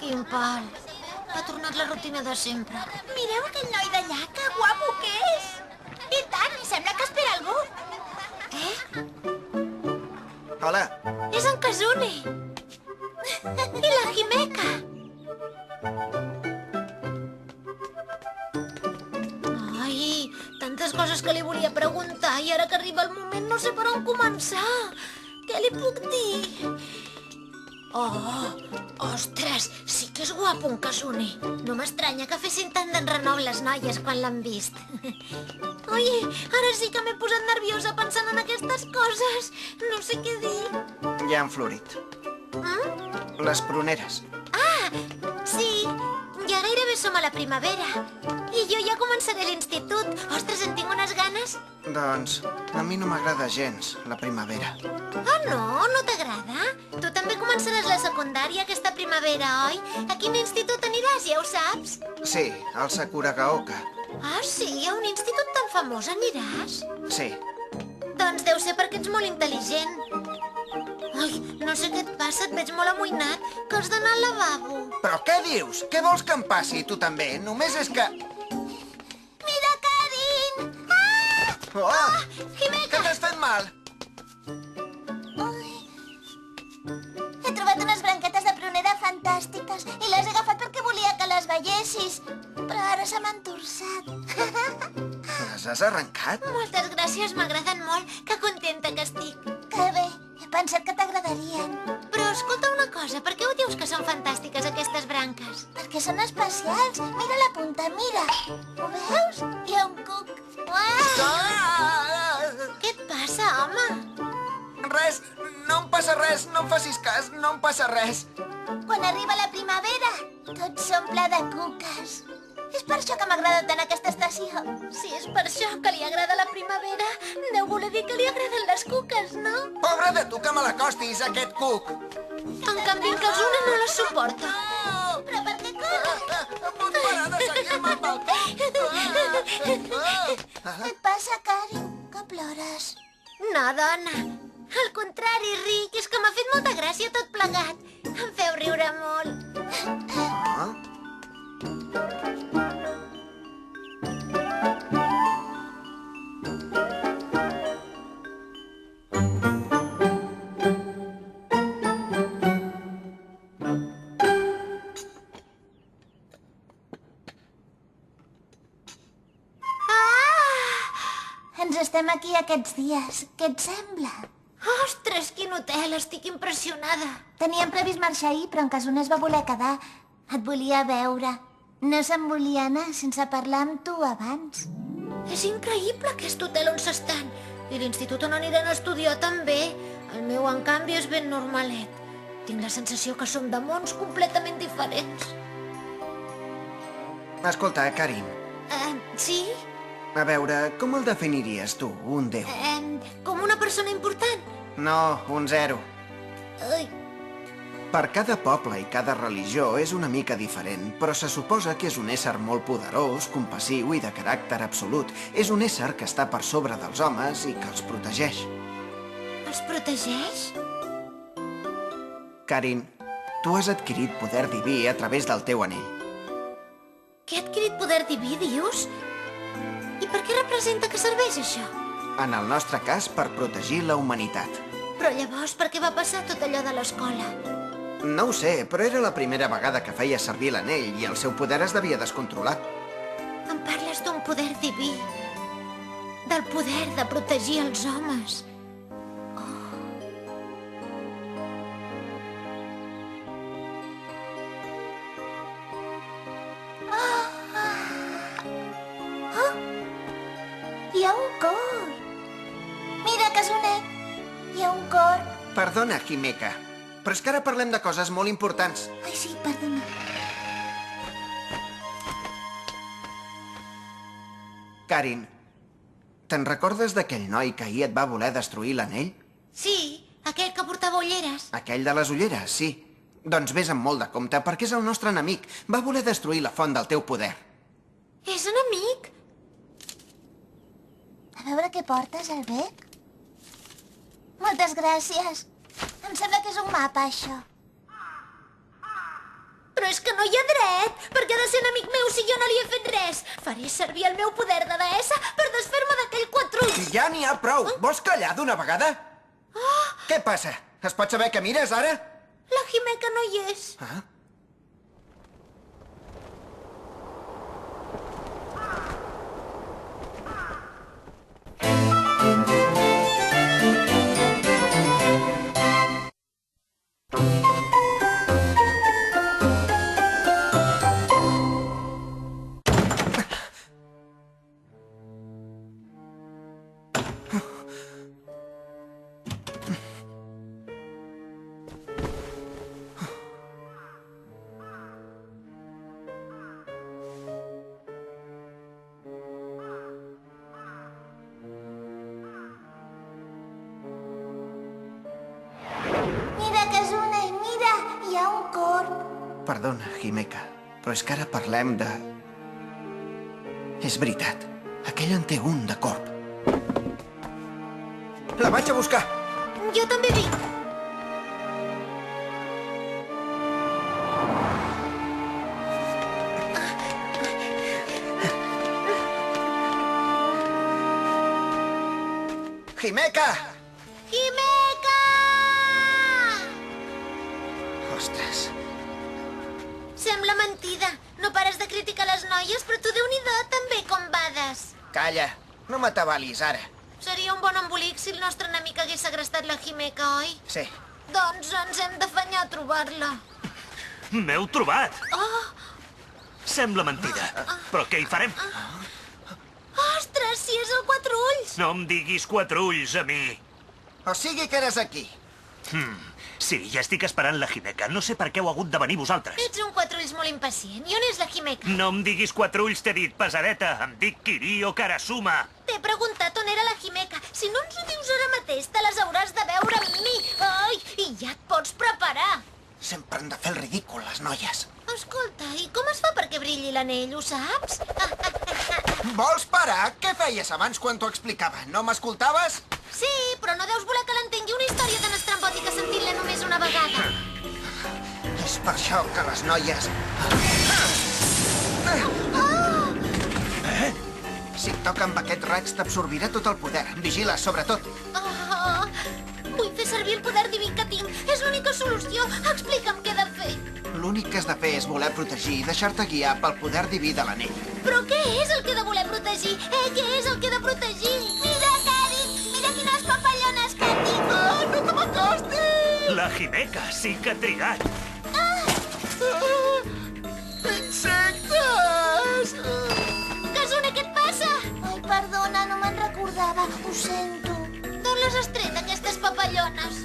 Quin pal. Ha tornat la rutina de sempre. Mireu aquell noi d'allà, que guapo que és! I tant, i sembla que espera algú. Hola. És en Kazune. I la Himeka. Ai, tantes coses que li volia preguntar i ara que arriba el moment no sé per on començar. Què li puc dir? Oh, ostres, sí que és guapo un Kazune. No m'estranya que fessin tant d'enrenou les noies quan l'han vist. Oi, ara sí que m'he posat nerviosa pensant en aquestes coses. No sé què dir. Ja han florit. Les pruneres. Ah, sí, ja gairebé som a la primavera. I jo ja començaré l'institut. Ostres, en tinc unes ganes. Doncs a mi no m'agrada gens la primavera. Ah, no? No t'agrada? Tu també començaràs la secundària aquesta primavera, oi? A quin institut aniràs, ja ho saps? Sí, al Sakuragaoka. Ah, sí? A un institut tan famós aniràs? Sí. Doncs deu ser perquè ets molt intel·ligent. Ai, no sé què et passa, et veig molt amoïnat, que has d'anar al lavabo. Però què dius? Què vols que em passi, tu també? Només és que... Mira, Karin! Oh! Himeka! Que t'has fet mal? He trobat unes branquetes de prunera fantàstiques i les he agafat perquè volia que les veiessis. Però ara se m'han torçat. Les has arrencat? Moltes gràcies, m'agraden molt. Que contenta que estic. Que bé, he pensat que t'agradarien. Però escolta una cosa, per què ho dius que són fantàstiques aquestes branques? Perquè són especials. Mira la punta, mira. Ho veus? Hi ha un cuc. Uau! Què et passa, home? Res, no em passa res, no em facis cas, no em passa res. Quan arriba la primavera, tot s'omple de cuques. És per això que m'agrada tant aquesta estació. Si és per això que li agrada la primavera, deu voler dir que li agraden les cuques, no? Pobre de tu que me l'acostis, aquest cuc. En canvi, en Kazune no les suporta. Però per què corre? Vull parar de seguir-me amb el cuc. Què et passa, Karin? Que plores? No, dona. Al contrari, Rick, és que m'ha fet molta gràcia tot plegat. Em feu riure molt. Ens estem aquí aquests dies. Què et sembla? Ostres, quin hotel! Estic impressionada. Teníem previst marxar ahir, però en Kazune es va voler quedar. Et volia veure. No se'n volia anar sense parlar amb tu abans. És increïble aquest hotel on s'estan. I l'institut on aniran a estudiar també. El meu, en canvi, és ben normalet. Tinc la sensació que som de mons completament diferents. Escolta, Karin, Sí? a veure, com el definiries tu, un déu? Com una persona important? No, un zero. Ai, Per cada poble i cada religió és una mica diferent, però se suposa que és un ésser molt poderós, compassiu i de caràcter absolut. És un ésser que està per sobre dels homes i que els protegeix. els protegeix? Karin, tu has adquirit poder diví a través del teu anell. Que ha adquirit poder diví, dius? I per què representa que serveix això? En el nostre cas, per protegir la humanitat. Però llavors per què va passar tot allò de l'escola? No ho sé, però era la primera vegada que feia servir l'anell i el seu poder es devia descontrolar. Em parles d'un poder diví. Del poder de protegir els homes. Hi ha un cor. Mira, Kazune. Hi ha un cor. Perdona, Himeka, però és que ara parlem de coses molt importants. Ai, sí, perdona. Karin, te'n recordes d'aquell noi que ahir et va voler destruir l'anell? Sí, aquell que portava ulleres. Aquell de les ulleres, sí. Doncs vés amb molt de compte, perquè és el nostre enemic. Va voler destruir la font del teu poder. És enemic? A veure què portes, al bec. Moltes gràcies. Em sembla que és un mapa, això. Però és que no hi ha dret. Per què ha de ser amic meu si jo no li he fet res? Faré servir el meu poder de deessa per desfer-me d'aquell quatrull. Ja n'hi ha prou. Vols callar d'una vegada? Què passa? Es pot saber què mires, ara? La Jimeca no hi és. Ah? Mira, Kazune, mira, hi ha un corb. Perdona, Jimeca, però és que ara parlem de... És veritat, aquell en té un de corb. La vaig a buscar! Jo també vinc. Jimeca! Jimeca! Ostres, Sembla mentida. No pares de criticar les noies, però tu, Déu-n'hi-do, també com bades. calla, no m'atabalis ara. Seria un bon embolic si el nostre enemic hagués segrestat la Jimeca, oi? Sí, Doncs ens hem d'afanyar a trobar-la. M'heu trobat! Oh, Sembla mentida. Però què hi farem? ostres, si és el quatre ulls! No em diguis quatre ulls a mi. o sigui que eres aquí. Sí, ja estic esperant la Jimeca. No sé per què heu hagut de venir vosaltres. Ets un quatre ulls molt impacient. I on és la Jimeca? No em diguis quatre ulls, t'he dit, pesadeta. Em dic Kirio Karasuma. T'he preguntat on era la Jimeca. Si no ens ho dius ara mateix, te les hauràs de veure amb mi. Ai, i ja et pots preparar. Sempre han de fer el ridícul, les noies. Escolta, i com es fa perquè brilli l'anell, ho saps? Vols parar? Què feies abans quan t'ho explicava? No m'escoltaves? Sí, però no deus voler que l'entengui una història tan estrambòtica sentint-la només una vegada. És per això que les noies... Si et toca amb aquest raig t'absorbirà tot el poder. Vigila, sobretot. Oh, vull fer servir el poder diví que tinc. És l'única solució. Explica'm què he de fer. L'únic que has de fer és voler protegir i deixar-te guiar pel poder diví de l'anell. Però què és el que he de voler protegir? Què és el que he de protegir? Mira, Cari, mira quines papallones que tinc. No te m'acostis! La Jimeca sí que ha trigat. Insectes! Kazune, què et passa? Ai, perdona, no me'n recordava. Ho sento. D'on les has tret, aquestes papallones?